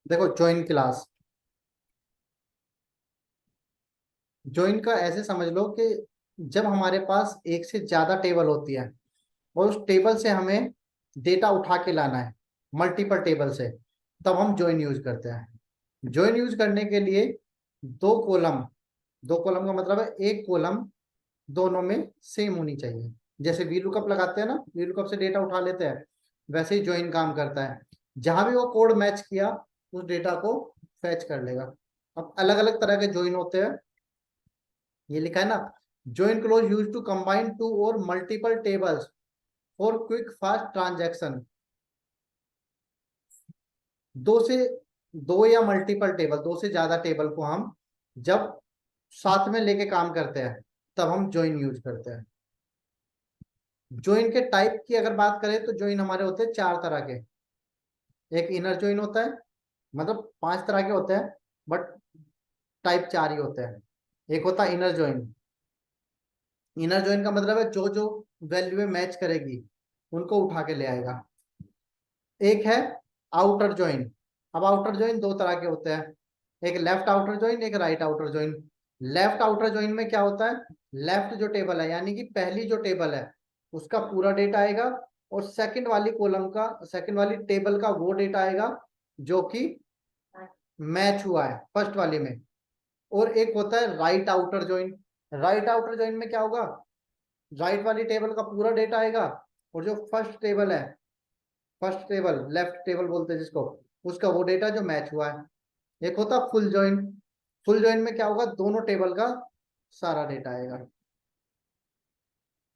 देखो join class, join का ऐसे समझ लो कि जब हमारे पास एक से ज्यादा टेबल होती है और उस टेबल से हमें डेटा उठा के लाना है, मल्टीपल टेबल से, तब हम ज्वाइन यूज करते हैं। ज्वाइन यूज करने के लिए दो कॉलम, दो कॉलम का मतलब है एक कॉलम दोनों में सेम होनी चाहिए। जैसे वी लुकअप लगाते हैं ना, वी लुकअप से डेटा उठा लेते हैं, वैसे ही ज्वाइन काम करता है। जहां भी वो कोड मैच किया उस डेटा को फैच कर लेगा। अब अलग अलग तरह के ज्वाइन होते हैं, ये लिखा है ना, join clause used to combine two और multiple tables for quick fast transaction. दो से दो या मल्टीपल टेबल, दो से ज्यादा टेबल को हम जब साथ में लेके काम करते हैं तब हम ज्वाइन यूज करते हैं। ज्वाइन के टाइप की अगर बात करें तो ज्वाइन हमारे होते हैं चार तरह के। एक इनर ज्वाइन होता है, मतलब पांच तरह के होते हैं, बट टाइप चार ही होते हैं। एक होता है इनर ज्वाइन। इनर ज्वाइन का मतलब है जो जो वैल्यू में मैच करेगी उनको उठा के ले आएगा। एक है आउटर ज्वाइन। अब आउटर ज्वाइन दो तरह के होते हैं, एक लेफ्ट आउटर ज्वाइन, एक right outer join. Left outer join में क्या होता है, लेफ्ट जो टेबल है यानी कि पहली जो टेबल है उसका पूरा डेटा आएगा, और सेकंड वाली कॉलम का, सेकंड वाली टेबल का वो डेटा आएगा जो कि मैच हुआ है फर्स्ट वाली में। और एक होता है right outer join. Right outer join में क्या होगा, राइट वाली टेबल का पूरा डेटा आएगा, और जो फर्स्ट टेबल है, फर्स्ट टेबल लेफ्ट टेबल बोलते हैं जिसको, उसका वो डेटा जो मैच हुआ है। एक होता फुल जॉइन। फुल जॉइन में क्या होगा, दोनों टेबल का सारा डेटा आएगा,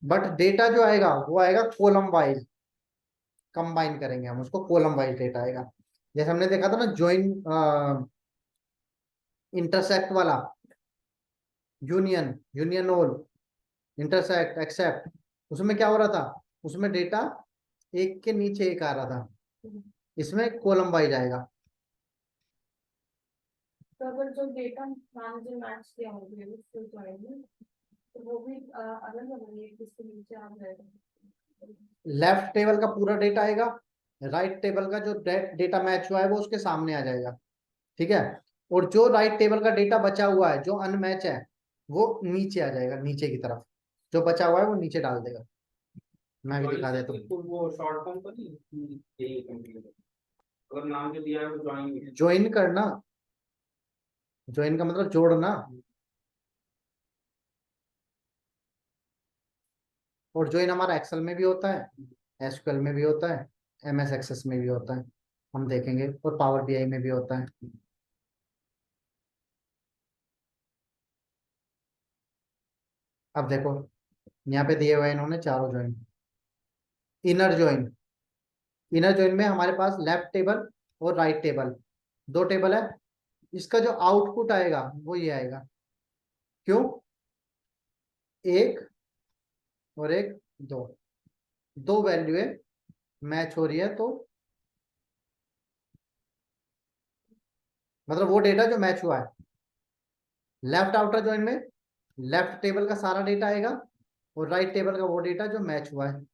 बट डेटा जो आएगा वो आएगा कॉलम वाइज, कंबाइन करेंगे हम उसको, कॉलम वाइज डेटा आएगा। जैसे हमने देखा था ना ज्वाइन, इंटरसेक्ट वाला, union, union all, intersect, except, उसमें क्या हो रहा था, उसमें डेटा एक के नीचे एक आ रहा था, इसमें कॉलम वाइज आएगा। तो अगर जो डेटा मैनेजर मैच किया होगी उसको जाएगी, तो वो भी अलग अलग है, किसके नीचे आ जाएगा। लेफ्ट टेबल का पूरा डेटा आएगा, राइट टेबल का जो डेटा मैच हुआ है वो उसके सामने आ जाएगा। ठीक है, और जो राइट टेबल का डेटा बचा हुआ है जो अनमैच है वो नीचे आ जाएगा, नीचे की तरफ जो बचा हुआ है वो नीचे डाल देगा। मैं भी दिखा देता हूँ। वो शॉर्ट फॉर्म तो नहीं, यही कंप्लीट। अगर नाम जो दिया है वो ज्वाइन। ज्वाइन करना, ज्वाइन का मतलब जोड़ना। और ज्वाइन हमारा एक्सेल में भी होता है, एसक्यूएल में भी होता है, एमएस एक्सेस में भी होता है, हम देखेंगे, और पावर बीआई में भी होता है। अब देखो यहाँ पे दिए हुए हैं इन्होंने चारों join. Inner join, inner join में हमारे पास लेफ्ट टेबल और राइट टेबल, दो टेबल है, इसका जो आउटपुट आएगा वो ये आएगा। क्यों, एक और एक, दो, दो वैल्यू है मैच हो रही है, तो मतलब वो डेटा जो मैच हुआ है। लेफ्ट आउटर ज्वाइन में लेफ्ट टेबल का सारा डेटा आएगा, और राइट टेबल का वो डेटा जो मैच हुआ है।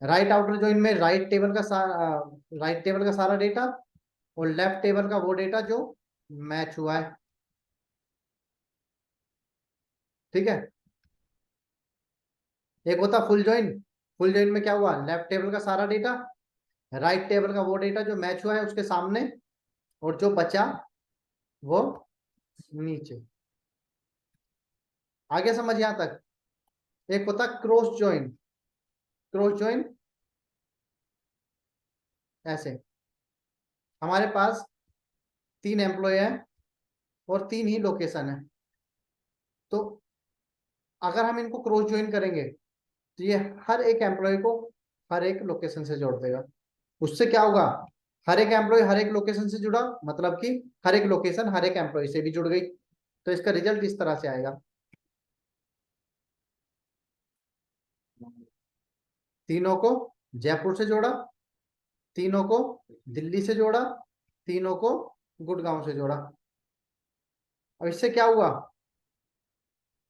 राइट आउटर ज्वाइन में राइट टेबल का सारा डेटा, और लेफ्ट टेबल का वो डेटा जो मैच हुआ है। ठीक है, एक होता फुल ज्वाइन। फुल ज्वाइन में क्या हुआ, लेफ्ट टेबल का सारा डेटा, राइट टेबल का वो डेटा जो मैच हुआ है उसके सामने, और जो बचा वो नीचे। आगे समझ यहां तक। एक होता क्रॉस ज्वाइन। क्रॉस ज्वाइन ऐसे, हमारे पास तीन एम्प्लॉय हैं और तीन ही लोकेशन है, तो अगर हम इनको क्रॉस ज्वाइन करेंगे तो ये हर एक एम्प्लॉय को हर एक लोकेशन से जोड़ देगा। उससे क्या होगा, हर एक एम्प्लॉय हर एक लोकेशन से जुड़ा, मतलब कि हर एक लोकेशन हर एक एम्प्लॉय से भी जुड़ गई, तो इसका रिजल्ट इस तरह से आएगा। तीनों को जयपुर से जोड़ा, तीनों को दिल्ली से जोड़ा, तीनों को गुड़गांव से जोड़ा। अब इससे क्या हुआ,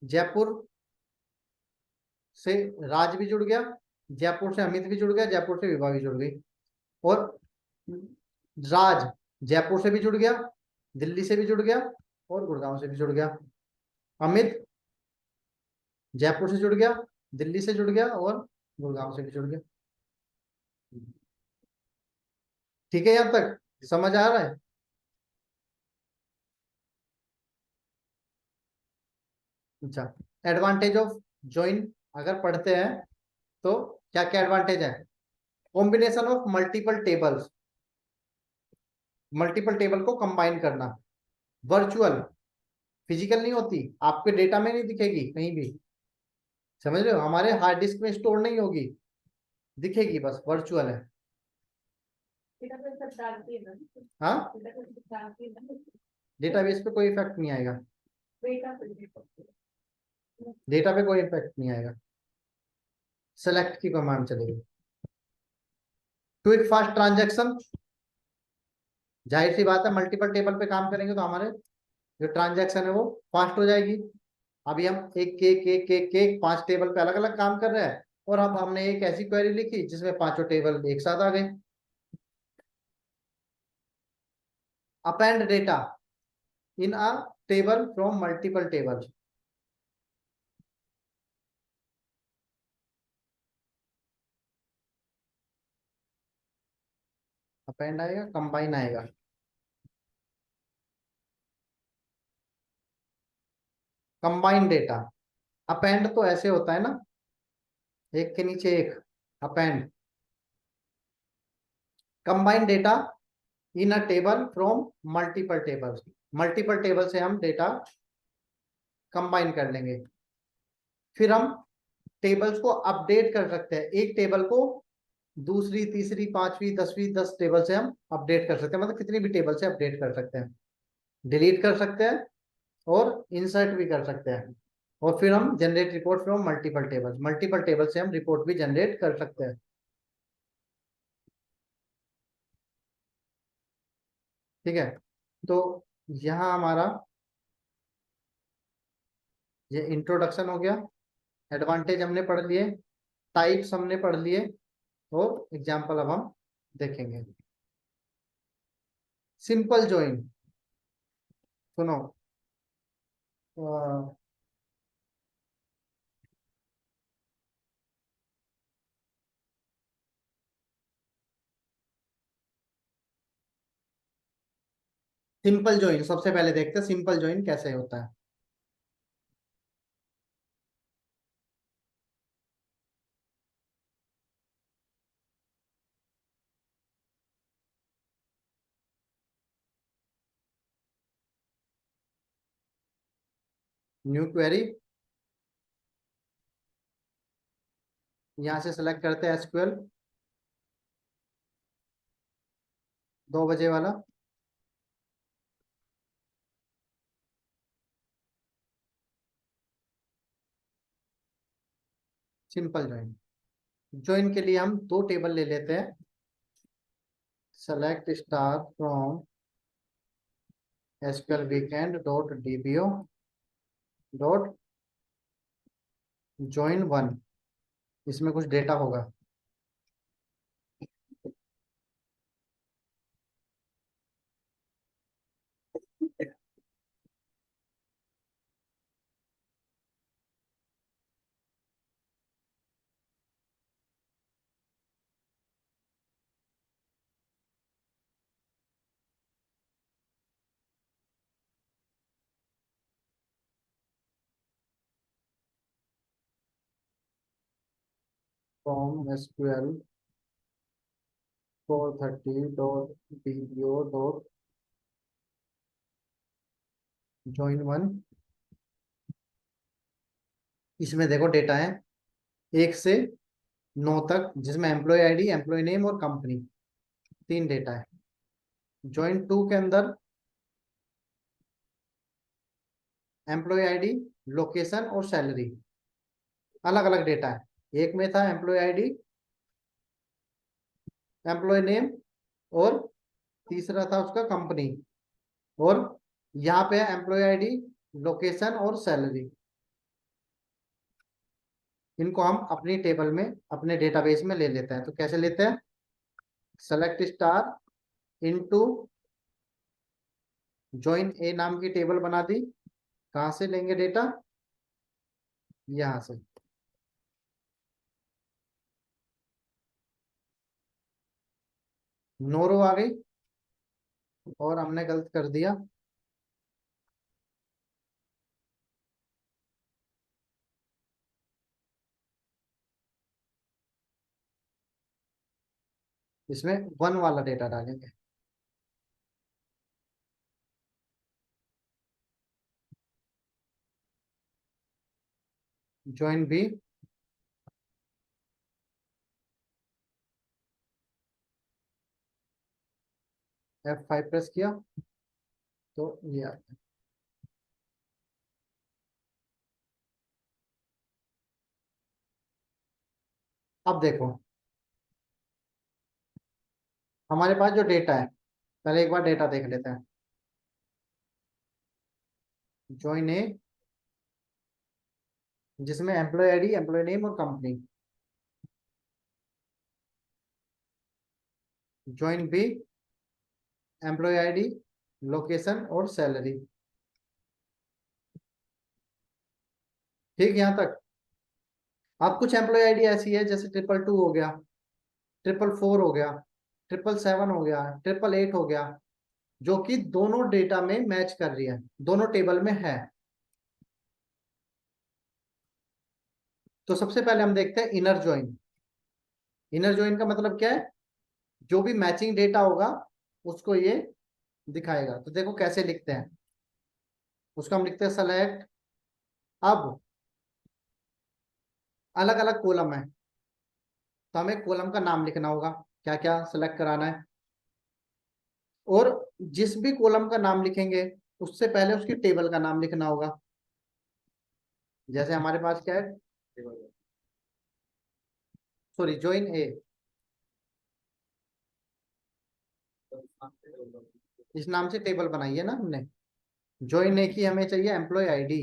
जयपुर से राज भी जुड़ गया, जयपुर से अमित भी जुड़ गया, जयपुर से विभा भी जुड़ गई। और राज जयपुर से भी जुड़ गया, दिल्ली से भी जुड़ गया और गुड़गांव से भी जुड़ गया। अमित जयपुर से जुड़ गया, दिल्ली से जुड़ गया और गुड़गांव से भी जुड़ गया। ठीक है, यहां तक समझ आ रहा है? अच्छा, एडवांटेज ऑफ ज्वाइन अगर पढ़ते हैं तो क्या क्या एडवांटेज है? Combination of multiple tables, multiple table को कंबाइन करना। वर्चुअल, फिजिकल नहीं होती, आपके डेटा में नहीं दिखेगी कहीं भी, समझ रहे हो? हमारे हार्ड डिस्क में स्टोर नहीं होगी, दिखेगी बस, वर्चुअल है। बेटा फिर सब डालती है ना, हाँ, बेटा फिर सब डालती है ना, डेटाबेस पे कोई इफेक्ट नहीं आएगा, बेटा फिर भी करती है। डेटा पे कोई इफेक्ट नहीं आएगा, सेलेक्ट की कमांड चलेगी। क्विक फास्ट ट्रांजैक्शन, जाहिर सी बात है मल्टीपल टेबल पे काम करेंगे तो हमारे जो ट्रांजैक्शन है वो फास्ट हो जाएगी। अभी हम एक 5 टेबल पे अलग अलग काम कर रहे हैं और अब हमने एक ऐसी क्वेरी लिखी जिसमें 5 टेबल एक साथ आ गए। Append data in a table from multiple table, append आएगा, कंबाइन आएगा। कंबाइन डेटा, अपेंड तो ऐसे होता है ना, एक के नीचे एक, append. Combine data in a table from multiple tables, multiple table से हम डेटा कंबाइन कर लेंगे। फिर हम टेबल्स को अपडेट कर सकते हैं, एक टेबल को दूसरी, तीसरी, पांचवी, 10वीं 10 टेबल से हम अपडेट कर सकते हैं, मतलब कितनी भी टेबल से अपडेट कर सकते हैं, डिलीट कर सकते हैं और इंसर्ट भी कर सकते हैं। और फिर हम generate report from multiple table, multiple table से हम रिपोर्ट भी जनरेट कर सकते हैं। ठीक है, तो यहाँ हमारा ये इंट्रोडक्शन हो गया, एडवांटेज हमने पढ़ लिए, टाइप्स हमने पढ़ लिए और एग्जाम्पल अब हम देखेंगे। सिंपल ज्वाइन, सुनो, सिंपल ज्वाइन सबसे पहले देखते हैं सिंपल ज्वाइन कैसे होता है। न्यू क्वेरी, यहां से सेलेक्ट करते हैं एसक्यूएल 2 बजे वाला। सिंपल ज्वाइन, ज्वाइन के लिए हम 2 टेबल ले लेते हैं, select star from SQL weekend dot DBO dot join 1, इसमें कुछ डेटा होगा। From SQL 430 dot DBO dot join 1, इसमें देखो डेटा है 1 से 9 तक, जिसमें एम्प्लॉय आईडी, एम्प्लॉय नेम और कंपनी, 3 डेटा है। ज्वाइन 2 के अंदर एम्प्लॉय आईडी, लोकेशन और सैलरी, अलग अलग डेटा है। एक में था एम्प्लॉय आईडी, एम्प्लॉय नेम और तीसरा था उसका कंपनी, और यहाँ पे है एम्प्लॉय आईडी, लोकेशन और सैलरी। इनको हम अपनी टेबल में, अपने डेटाबेस में ले लेते हैं। तो कैसे लेते हैं? सेलेक्ट स्टार इनटू ज्वाइन ए नाम की टेबल बना दी। कहां से लेंगे डेटा? यहां से। नो रो आ गई और हमने गलत कर दिया। इसमें 1 वाला डेटा डालेंगे। Join B. F5 प्रेस किया तो ये आ गया। अब देखो हमारे पास जो डेटा है, पहले एक बार डेटा देख लेते हैं। ज्वाइन ए, जिसमें एम्प्लॉय आईडी, एम्प्लॉय नेम और company. Join B, employee ID, location और सैलरी। ठीक, यहां तक। अब कुछ एम्प्लॉय आईडी ऐसी है जैसे 222 हो गया, 444 हो गया, 777 हो गया, 888 हो गया, जो कि दोनों डेटा में मैच कर रही है, दोनों टेबल में है। तो सबसे पहले हम देखते हैं इनर ज्वाइन। इनर ज्वाइन का मतलब क्या है? जो भी मैचिंग डेटा होगा उसको ये दिखाएगा। तो देखो कैसे लिखते हैं उसको। हम लिखते हैं सेलेक्ट। अब अलग अलग कॉलम है तो हमें कॉलम का नाम लिखना होगा, क्या क्या सेलेक्ट कराना है। और जिस भी कॉलम का नाम लिखेंगे उससे पहले उसकी टेबल का नाम लिखना होगा। जैसे हमारे पास क्या है, सॉरी, ज्वाइन ए, इस नाम से टेबल बनाई है ना हमने। ज्वाइन ए की हमें चाहिए एम्प्लॉय आईडी।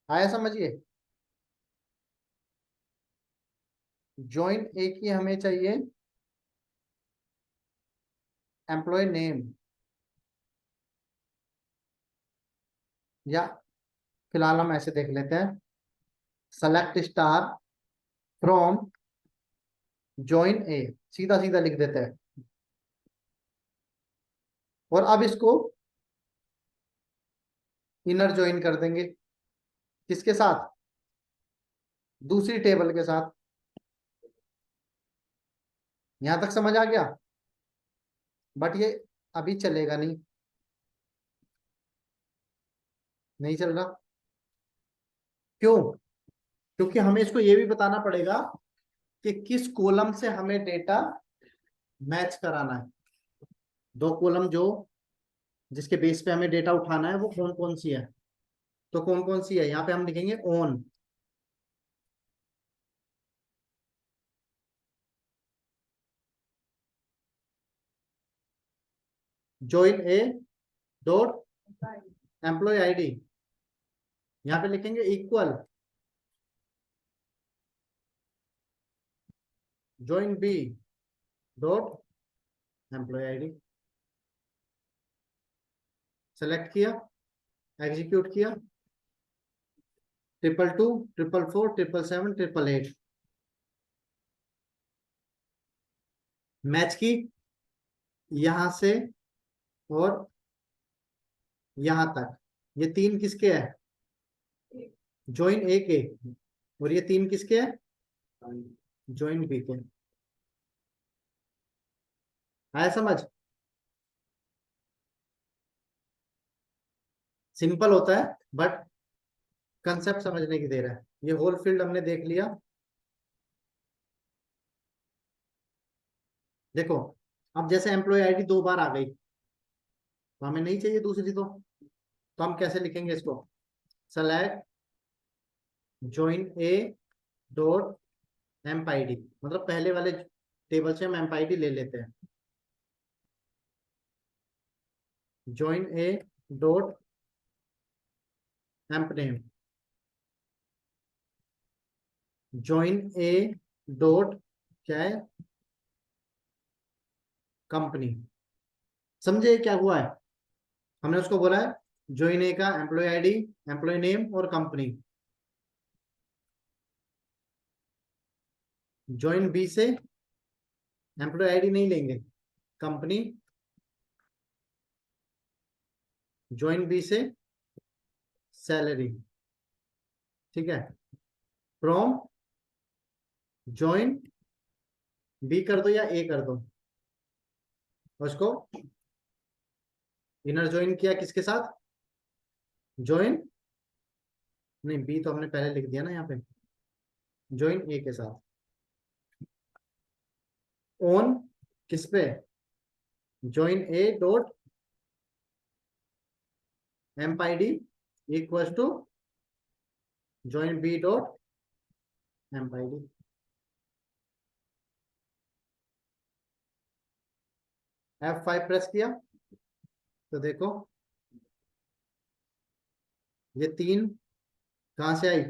आया समझिए? ज्वाइन ए की हमें चाहिए एम्प्लॉय नेम, या फिलहाल हम ऐसे देख लेते हैं, सेलेक्ट स्टार फ्रॉम ज्वाइन ए, सीधा सीधा लिख देते हैं। और अब इसको इनर ज्वाइन कर देंगे। किसके साथ? दूसरी टेबल के साथ। यहां तक समझ आ गया? बट ये अभी चलेगा नहीं, नहीं चल रहा। क्यों? क्योंकि हमें इसको ये भी बताना पड़ेगा कि किस कॉलम से हमें डेटा मैच कराना है। दो कॉलम जो जिसके बेस पे हमें डेटा उठाना है वो कौन कौन सी है। तो कौन कौन सी है, यहाँ पे हम लिखेंगे on. Join A dot employee ID, यहाँ पे लिखेंगे equal join B dot employee ID. Select किया, एग्जीक्यूट किया, 222, 444, 777, 888 मैच की यहां से और यहां तक। ये तीन किसके है? ज्वाइन ए के। और ये तीन किसके है? ज्वाइन बी के। आया समझ? सिंपल होता है बट कंसेप्ट समझने की देर है। ये होल फील्ड हमने देख लिया। देखो अब जैसे एम्प्लॉय आईडी 2 बार आ गई तो हमें नहीं चाहिए दूसरी। तो हम कैसे लिखेंगे इसको? Select join A dot emp ID, मतलब पहले वाले टेबल से हम एम्प आईडी ले लेते हैं। Join A dot emp name, join A dot क्या है, कंपनी। समझे क्या हुआ है? हमने उसको बोला है ज्वाइन ए का एम्प्लॉय आईडी, एम्प्लॉय नेम और कंपनी। ज्वाइन बी से एम्प्लॉय आईडी नहीं लेंगे, कंपनी। ज्वाइन बी से सैलरी, ठीक है। फ्रॉम ज्वाइन बी कर दो या ए कर दो, उसको इनर ज्वाइन किया किसके साथ? ज्वाइन नहीं, बी तो हमने पहले लिख दिया ना यहाँ पे, ज्वाइन ए के साथ। ऑन किस पे? Join A dot emp I D equal to join B dot emp I D. F5 press किया तो देखो ये 3 कहां से आई?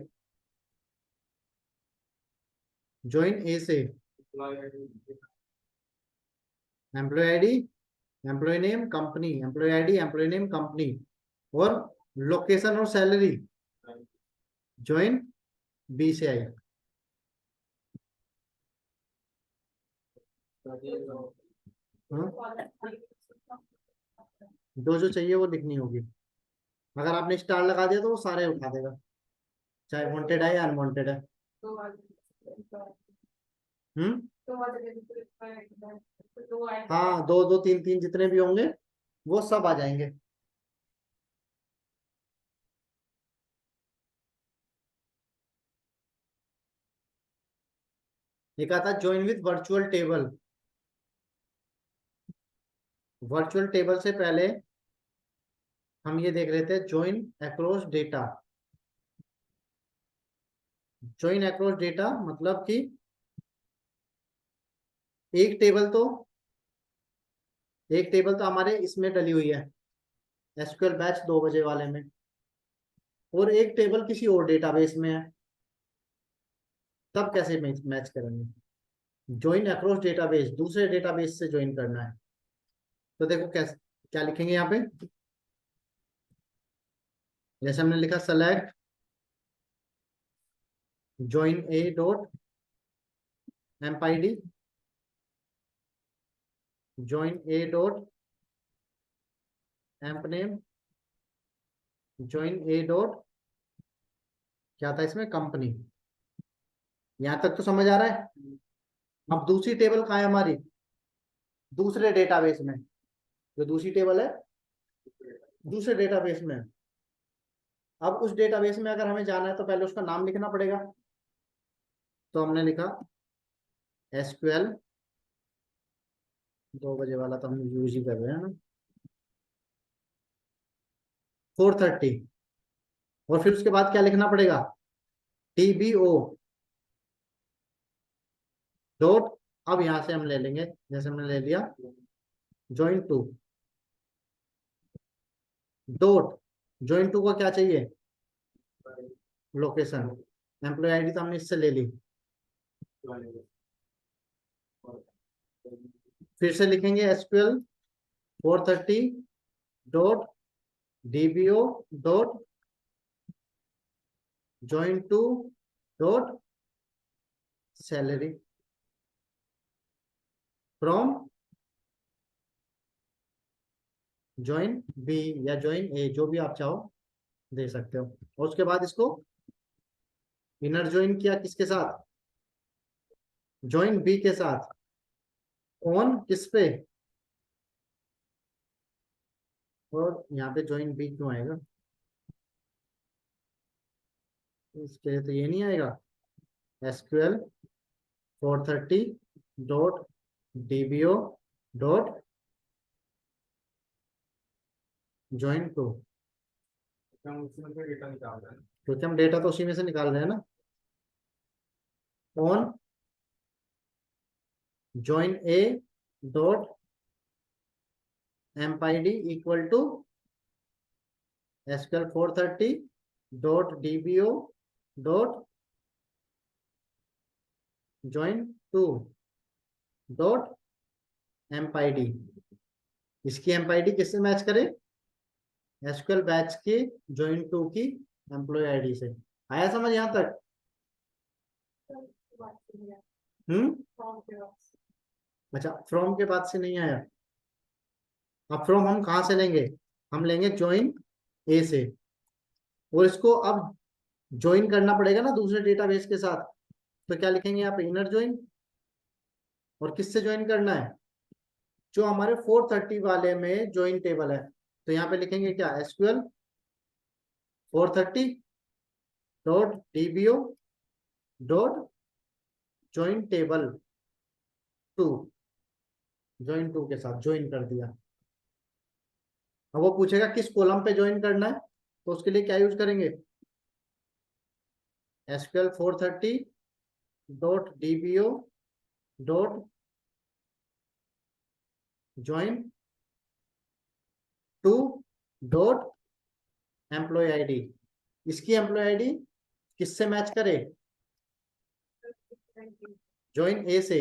ज्वाइन ए से। Employee ID, employee name, company, employee ID, employee name, company और लोकेशन और सैलरी ज्वाइन बी से आई। हाँ? जो चाहिए वो लिखनी होगी। अगर आपने स्टार लगा दिया तो वो सारे उठा देगा, चाहे वांटेड है या अनवांटेड है। हम्म, हाँ, 2 2 3 3 जितने भी होंगे वो सब आ जाएंगे। एक आता है join with virtual table. Virtual table से पहले हम ये देख रहे थे join across data. Join across data मतलब कि एक टेबल तो हमारे इसमें डली हुई है एसक्यूएल बैच 2 बजे वाले में, और एक टेबल किसी और डेटाबेस में है। तब कैसे मैच करेंगे? ज्वाइन अक्रॉस डेटाबेस, दूसरे डेटाबेस से ज्वाइन करना है। तो देखो कैसे, क्या लिखेंगे यहाँ पे? जैसे हमने लिखा select join A dot emp I D, join A dot emp name, join A dot क्या था इसमें? कंपनी। यहां तक तो समझ आ रहा है? अब दूसरी टेबल कहाँ है हमारी? दूसरे डेटाबेस में। जो दूसरी टेबल है दूसरे डेटाबेस में। अब उस डेटाबेस में अगर हमें जाना है तो पहले उसका नाम लिखना पड़ेगा। तो हमने लिखा एसक्यूएल 2 बजे वाला, तो हम यूज ही कर रहे हैं ना, 430। और फिर उसके बाद क्या लिखना पड़ेगा? टीबीओ डॉट, अब यहां से हम ले लेंगे, जैसे हमने ले लिया join two dot, join two को क्या चाहिए? लोकेशन। एम्प्लॉय आईडी तो हमने इससे ले ली। फिर से लिखेंगे SQL 430 dot DBO dot join two dot salary from join B या ज्वाइन ए, जो भी आप चाहो दे सकते हो। और उसके बाद इसको इनर ज्वाइन किया किसके साथ? ज्वाइन बी के साथ। ऑन किस पे? और यहाँ पे ज्वाइन बी क्यों आएगा? इसके लिए तो ये नहीं आएगा। SQL 430 dot DBO dot join two, क्योंकि हम डेटा तो उसी में से निकाल रहे हैं ना। On join A dot emp I D equal to SQL 430 dot DBO dot join two dot emp I D. इसकी एम्पाईडी किससे मैच करें? एसक्यूएल बैच के ज्वाइन टू की एम्प्लॉय आईडी से। आया समझ यहाँ तक? अच्छा, फ्रॉम के बाद से नहीं आया। अब फ्रॉम हम कहाँ से लेंगे? हम लेंगे ज्वाइन ए से, और इसको अब ज्वाइन करना पड़ेगा ना दूसरे डेटाबेस के साथ। तो क्या लिखेंगे यहाँ पे? Inner join. और किससे ज्वाइन करना है? जो हमारे 430 वाले में ज्वाइन टेबल है। तो यहाँ पे लिखेंगे क्या? SQL 430 dot DBO dot join table 2, join 2 के साथ ज्वाइन कर दिया। अब वो पूछेगा किस कॉलम पे ज्वाइन करना है, तो उसके लिए क्या यूज करेंगे? SQL 430 dot DBO dot join 2 dot employee ID. इसकी एम्प्लॉय आईडी किससे मैच करे? ज्वाइन ए से।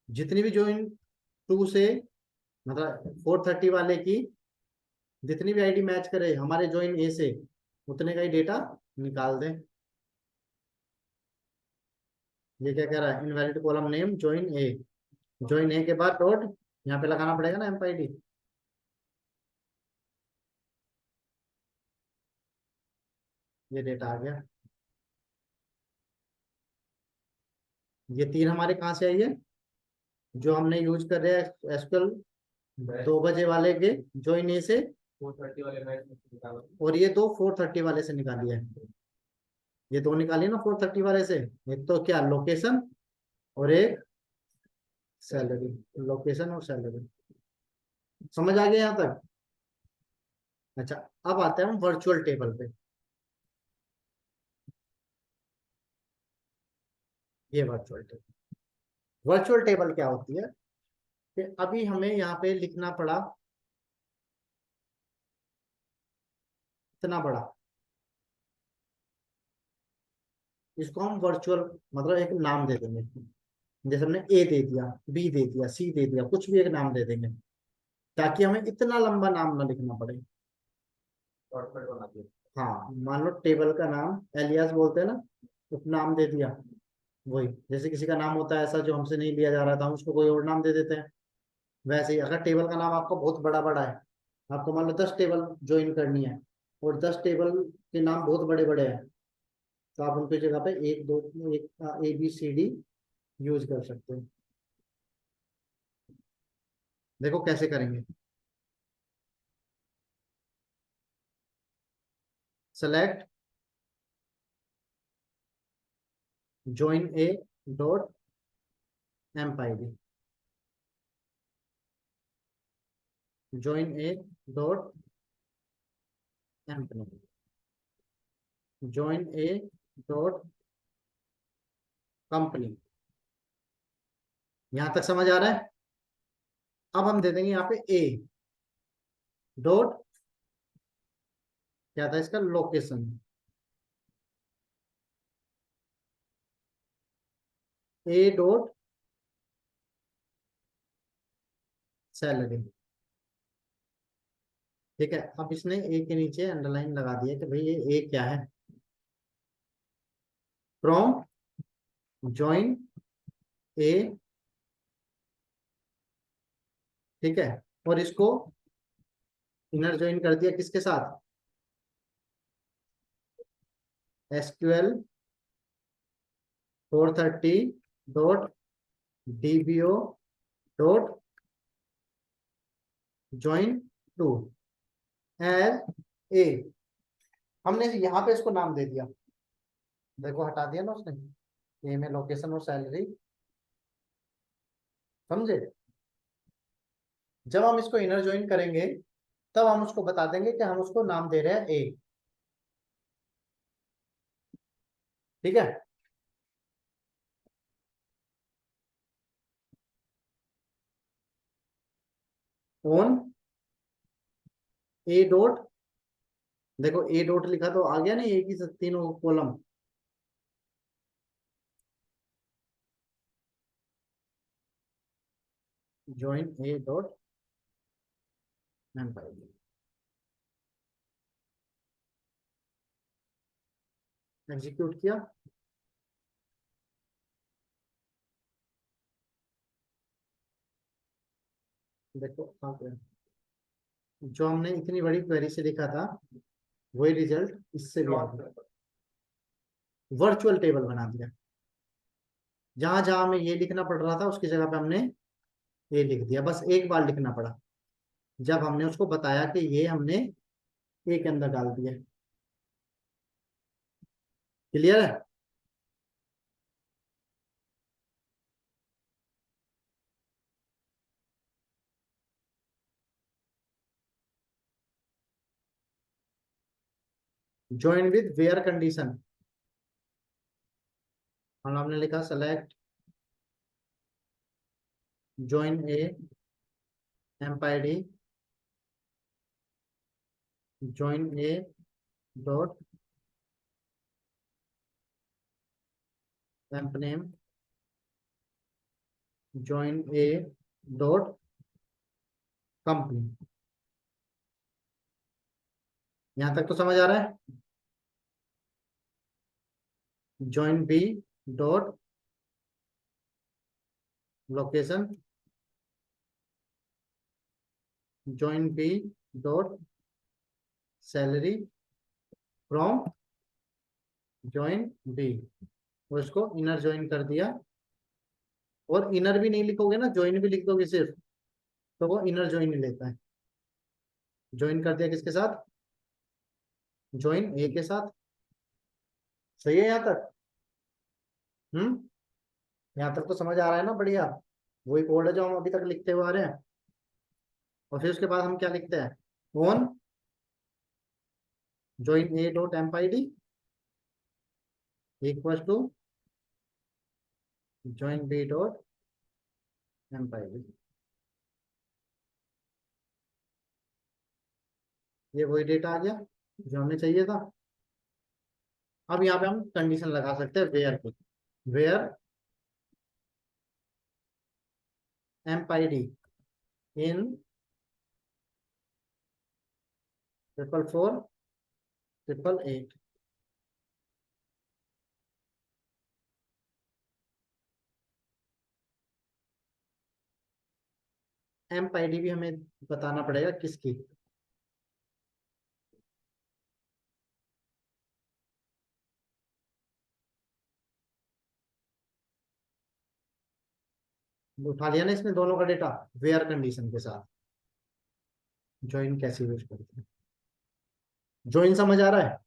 जितनी भी ज्वाइन 2 से, मतलब 430 वाले की जितनी भी आईडी मैच करे हमारे ज्वाइन ए से, उतने का ही डेटा निकाल दें। ये क्या कह रहा है? इनवैलिड कॉलम नेम ज्वाइन ए। ज्वाइन ए के बाद डॉट यहाँ पे लगाना पड़ेगा ना एम्पाईडी। ये डेटा आ गया। ये 3 हमारे कहाँ से आई है? जो हमने यूज कर रहे हैं एसक्यूएल 2 बजे वाले के ज्वाइन ए से, 430 वाले मैच निकालो। और ये दो 430 वाले से निकाली है। ये दो निकाली ना 430 वाले से। एक तो क्या? लोकेशन, और एक सैलरी। लोकेशन और सैलरी। समझ आ गया यहाँ तक? अच्छा, अब आते हैं हम वर्चुअल टेबल पे। ये वर्चुअल टेबल क्या होती है कि अभी हमें यहाँ पे लिखना पड़ा इतना बड़ा। इसको हम वर्चुअल मतलब एक नाम दे देंगे। जैसे हमने ए दे दिया, बी दे दिया, सी दे दिया, कुछ भी एक नाम दे देंगे, ताकि हमें इतना लंबा नाम ना लिखना पड़े। शॉर्टकट बना दिया। हाँ, मान लो टेबल का नाम एलियास बोलते हैं ना, उस नाम दे दिया। वही जैसे किसी का नाम होता है ऐसा जो हमसे नहीं लिया जा रहा था, हम उसको कोई और नाम दे देते हैं। वैसे ही अगर टेबल का नाम आपका बहुत बड़ा बड़ा है, आपको मान लो 10 टेबल ज्वाइन करनी है, और 10 टेबल के नाम बहुत बड़े बड़े हैं, तो आप उनकी जगह पे एक दो एक ABCD यूज कर सकते हैं। देखो कैसे करेंगे। Select join A dot empid. Join A dot company. Join A dot company. यहां तक समझ आ रहा है? अब हम दे देंगे यहाँ पे ए डॉट, क्या था इसका? लोकेशन। ए डॉट सैलरी। ठीक है, अब इसने ए के नीचे अंडरलाइन लगा दिया कि भाई ये ए क्या है? फ्रॉम ज्वाइन ए। ठीक है, और इसको इनर ज्वाइन कर दिया किसके साथ? SQL 430 dot DBO dot join 2 as A. हमने यहाँ पे इसको नाम दे दिया। देखो हटा दिया ना उसने। ए में लोकेशन और सैलरी। समझे? जब हम इसको इनर ज्वाइन करेंगे तब हम उसको बता देंगे कि हम उसको नाम दे रहे हैं ए। ठीक है। ऑन ए डॉट, देखो ए डॉट लिखा तो आ गया ना ए की तीनों column. Join A dot emp ID. Execute किया, देखो कहाँ पे है। जो हमने इतनी बड़ी क्वेरी से लिखा था वही रिजल्ट इससे भी आ गया। वर्चुअल टेबल बना दिया, जहां जहां हमें ये लिखना पड़ रहा था उसकी जगह पे हमने ये लिख दिया। बस एक बार लिखना पड़ा जब हमने उसको बताया कि ये हमने ए के अंदर डाल दिया। क्लियर है? ज्वाइन विद वेयर कंडीशन, और हमने लिखा select join A emp ID join A dot emp name join A dot company. यहां तक तो समझ आ रहा है? Join B dot location join B dot salary from join B, और इसको इनर ज्वाइन कर दिया। और इनर भी नहीं लिखोगे ना, ज्वाइन भी लिख दोगे सिर्फ, तो वो इनर ज्वाइन ही लेता है। ज्वाइन कर दिया किसके साथ? ज्वाइन ए के साथ। सही है यहाँ तक? यहाँ तक तो समझ आ रहा है ना? बढ़िया। वही कोड है जो हम अभी तक लिखते हुए आ रहे हैं। और फिर उसके बाद हम क्या लिखते हैं? On join A dot emp ID equal to join B dot emp ID. ये वही डेटा आ गया जो हमें चाहिए था। अब यहाँ पे हम कंडीशन लगा सकते हैं वेयर की। Where emp ID in 444 888। Emp ID भी हमें बताना पड़ेगा किसकी। उठा लिया ना इसमें दोनों का डेटा वेयर कंडीशन के साथ। ज्वाइन कैसे यूज करते हैं? ज्वाइन समझ आ रहा है?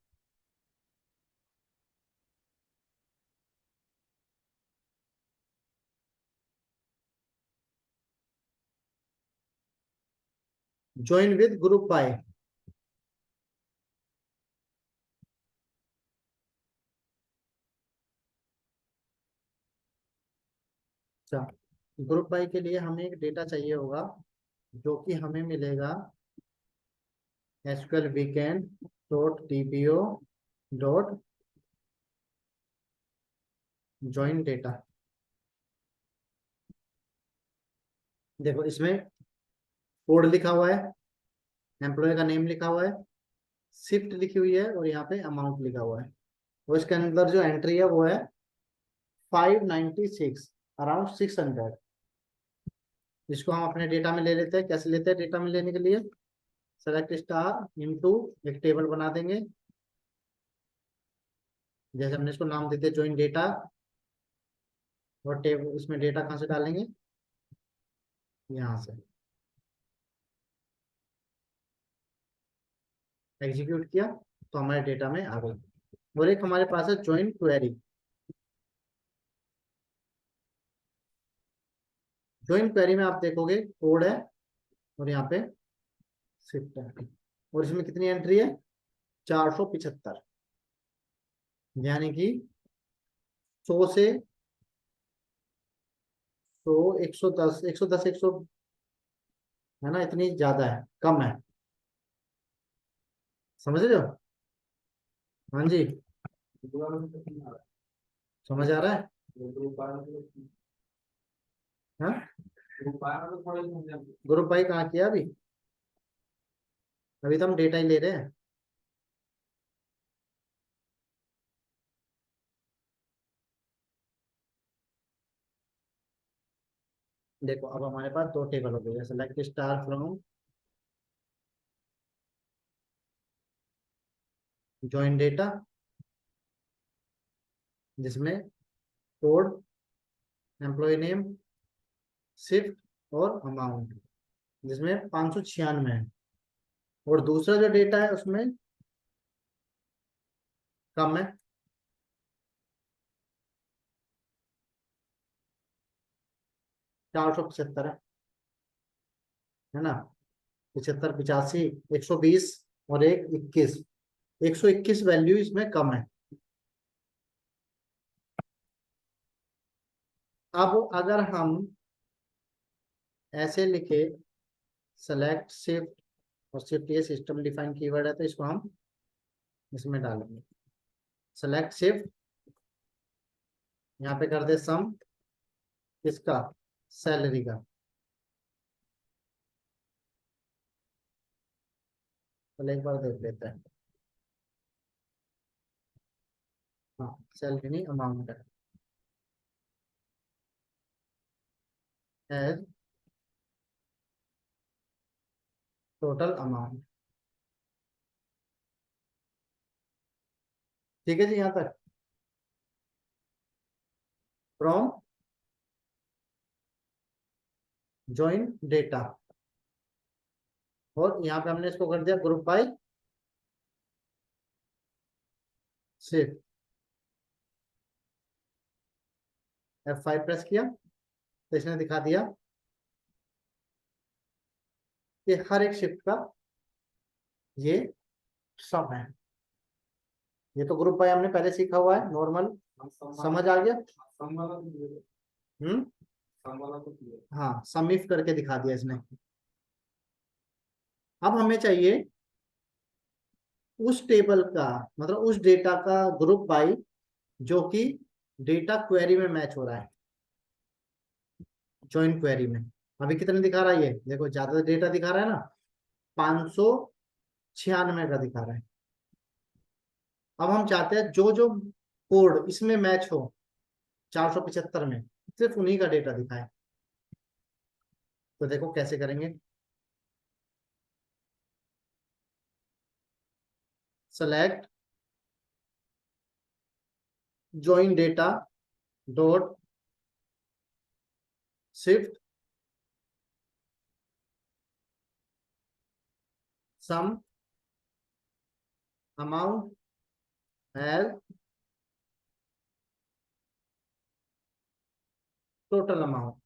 Join with group by. अच्छा, ग्रुप बाय के लिए हमें एक डेटा चाहिए होगा जो कि हमें मिलेगा SQL weekend dot TPO dot join data. देखो इसमें कोड लिखा हुआ है, एम्प्लॉय का नेम लिखा हुआ है, शिफ्ट लिखी हुई है, और यहाँ पे अमाउंट लिखा हुआ है। और इसके अंदर जो एंट्री है वो है 596, अराउंड 600। इसको हम अपने डेटा में ले लेते हैं। कैसे लेते हैं डेटा में लेने के लिए? सेलेक्ट स्टार इनटू एक टेबल बना देंगे। जैसे हमने इसको नाम देते हैं ज्वाइन डेटा, और टेबल इसमें डेटा कहाँ से डालेंगे? यहाँ से। एग्जीक्यूट किया तो हमारे डेटा में आ गई। और एक हमारे पास है ज्वाइन क्वेरी। ज्वाइन क्वेरी में आप देखोगे कोड है और यहाँ पे शिफ्ट है, और इसमें कितनी एंट्री है? 475। यानी कि 100 से 100 110 110 100 है ना, इतनी ज्यादा है, कम है। समझ रहे हो? हाँ जी, समझ आ रहा है? हाँ, ग्रुप बाई कहाँ किया अभी? अभी तो हम डेटा ही ले रहे हैं। देखो अब हमारे पास दो टेबल हो गए, select star from join data, जिसमें कोड, एम्प्लॉय नेम, शिफ्ट और अमाउंट, जिसमें 596 है। और दूसरा जो डेटा है उसमें कम है, 475 है ना। 75, 85, 120 और एक 21, 121 वैल्यू इसमें कम है। अब अगर हम ऐसे लिखे, सेलेक्ट शिफ्ट, और शिफ्ट ये सिस्टम डिफाइन कीवर्ड है तो इसको हम इसमें डालेंगे। सेलेक्ट शिफ्ट, यहाँ पे कर दे सम किसका, सैलरी का। चलो एक बार देख लेते हैं। हाँ, सैलरी नहीं, अमाउंट है, एज टोटल अमाउंट। ठीक है जी, यहाँ तक। फ्रॉम ज्वाइन डेटा, और यहाँ पे हमने इसको कर दिया group by shift. F5 press किया तो इसने दिखा दिया कि हर एक शिफ्ट का ये सम है। ये तो ग्रुप बाय हमने पहले सीखा हुआ है, नॉर्मल समझ आ गया। सम वाला तो clear है, हम्म, सम वाला तो clear है। हाँ, सम इफ करके दिखा दिया इसने। अब हमें चाहिए उस टेबल का, मतलब उस डेटा का ग्रुप बाय जो कि डेटा क्वेरी में मैच हो रहा है, ज्वाइन क्वेरी में। अभी कितने दिखा रहा है ये, देखो ज्यादा डेटा दिखा रहा है ना, 596 का दिखा रहा है। अब हम चाहते हैं जो जो कोड इसमें मैच हो 475 में, सिर्फ उन्हीं का डेटा दिखाए। तो देखो कैसे करेंगे। Select join data dot shift sum amount as total amount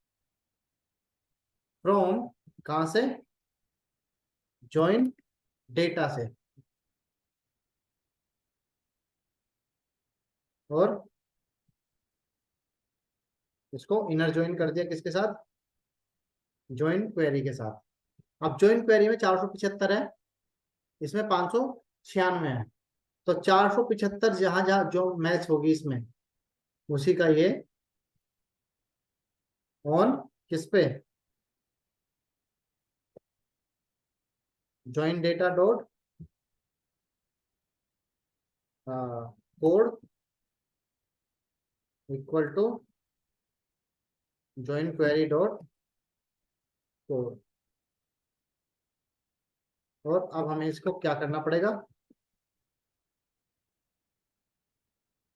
from, कहां से, ज्वाइन डेटा से। और इसको इनर ज्वाइन कर दिया किसके साथ, ज्वाइन क्वेरी के साथ। अब ज्वाइन क्वेरी में 475 है, इसमें 596 है। तो 475 जहां जहां जो मैच होगी इसमें, उसी का ये ऑन किस पे, join data dot code equal to join query dot code. और अब हमें इसको क्या करना पड़ेगा,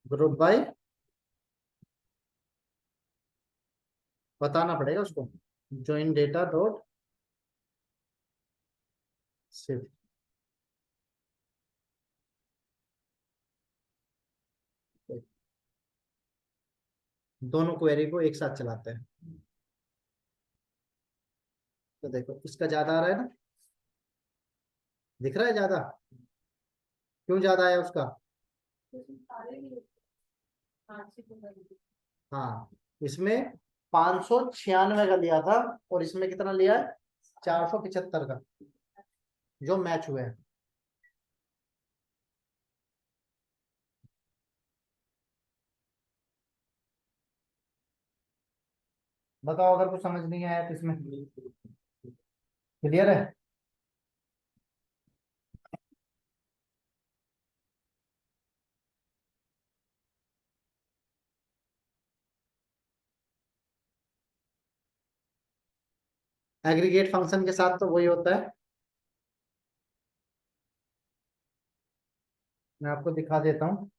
ग्रुप बाय बताना पड़ेगा उसको, ज्वाइन डेटा डॉट शिफ्ट। दोनों क्वेरी को एक साथ चलाते हैं। तो देखो इसका ज्यादा आ रहा है ना, दिख रहा है ज्यादा, क्यों ज्यादा आया उसका। उसमें सारे भी हाँ ठीक है। हाँ, इसमें 596 का लिया था, और इसमें कितना लिया है, 475 का, जो मैच हुए हैं। बताओ अगर कुछ समझ नहीं आया तो इसमें, क्लियर है। एग्रीगेट फंक्शन के साथ तो वही होता है। मैं आपको दिखा देता हूँ।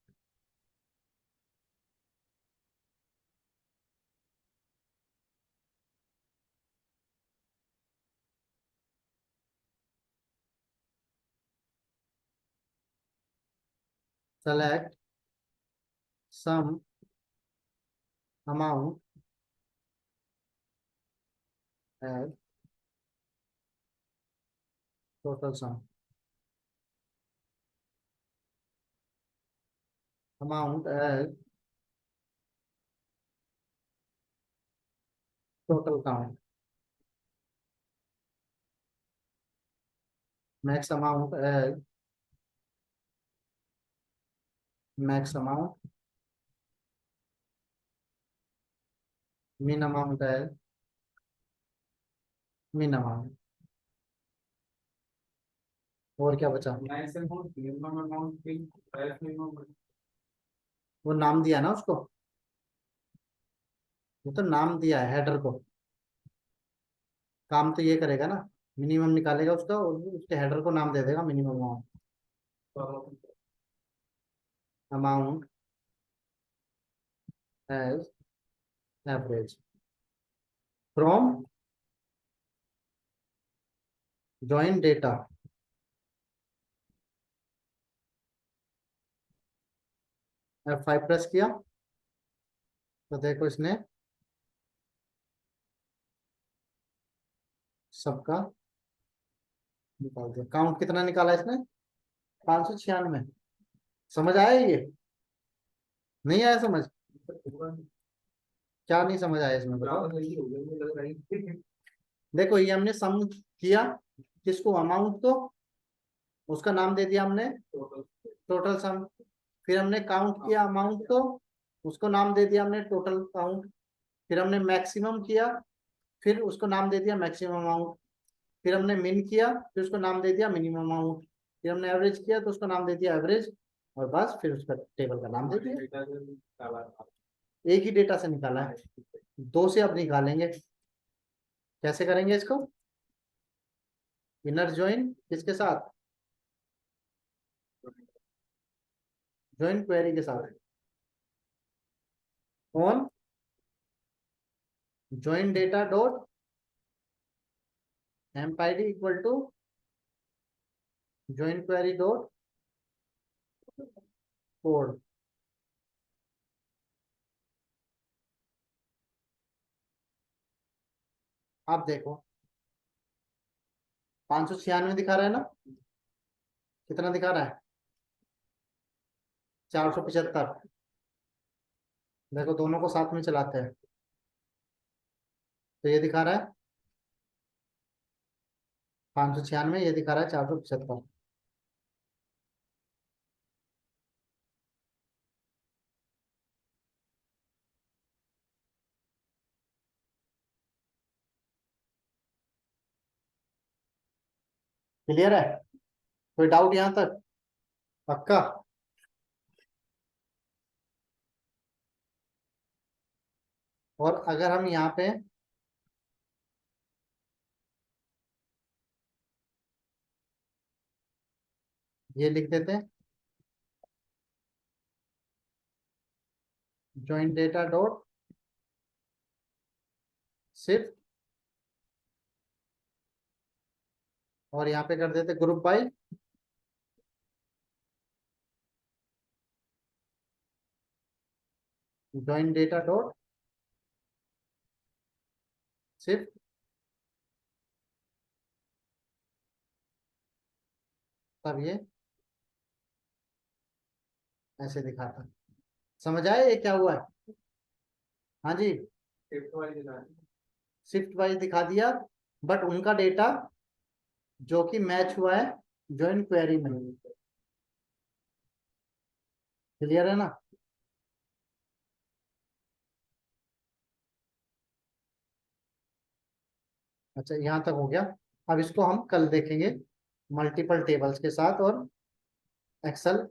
Select sum amount as total sum amount as total count max amount as max amount min amount as min amount. और क्या बचा? Maximum minimum amount minimum. वो नाम दिया ना उसको, वो तो नाम दिया है हेडर को। काम तो ये करेगा ना, मिनिमम निकालेगा उसका और उसके हेडर को नाम दे देगा minimum amount as average from join data. F5 press किया तो देखो इसने सबका निकाल दिया। काउंट कितना निकाला इसने? 596। समझ आया ये? नहीं आया समझ? क्या नहीं समझ आया इसमें बताओ? देखो ये हमने सम किया किसको? अमाउंट को, उसका नाम दे दिया हमने टोटल सम। फिर हमने काउंट किया अमाउंट को, उसको नाम दे दिया हमने टोटल काउंट। फिर हमने मैक्सिमम किया, फिर उसको नाम दे दिया मैक्सिमम अमाउंट। फिर हमने मिन किया, फिर उसको नाम दे दिया मिनिमम अमाउंट। फिर हमने एवरेज किया तो उसको नाम दे दिया एवरेज, और बस फिर उसका टेबल का नाम दे दिया। एक ही डेटा से निकाला है, दो से अब निकालेंगे। कैसे करेंगे इसको? इनर ज्वाइन किसके साथ? ज्वाइन क्वेरी के साथ। On join data dot empid equal to join query dot code. आप देखो 596 दिखा रहा है ना? कितना दिखा रहा है? 475। देखो दोनों को साथ में चलाते हैं तो ये दिखा रहा है 596, ये दिखा रहा है 475। क्लियर है? कोई डाउट यहाँ तक? पक्का? और अगर हम यहाँ पे ये लिख देते हैं ज्वाइन डेटा डॉट शिफ्ट, और यहाँ पे कर देते group by join data dot shift, तब ये ऐसे दिखाता। समझ आए ये क्या हुआ है? हाँ जी, शिफ्ट वाइज दिखा दिया, बट उनका डेटा जो कि मैच हुआ है ज्वाइन क्वेरी में। क्लियर है ना? अच्छा यहाँ तक हो गया। अब इसको हम कल देखेंगे मल्टीपल टेबल्स के साथ, और Excel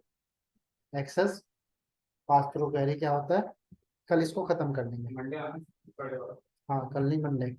Access pass through query क्या होता है। कल इसको खत्म कर देंगे। मंडे आना पड़ेगा। हाँ कल नहीं, मंडे।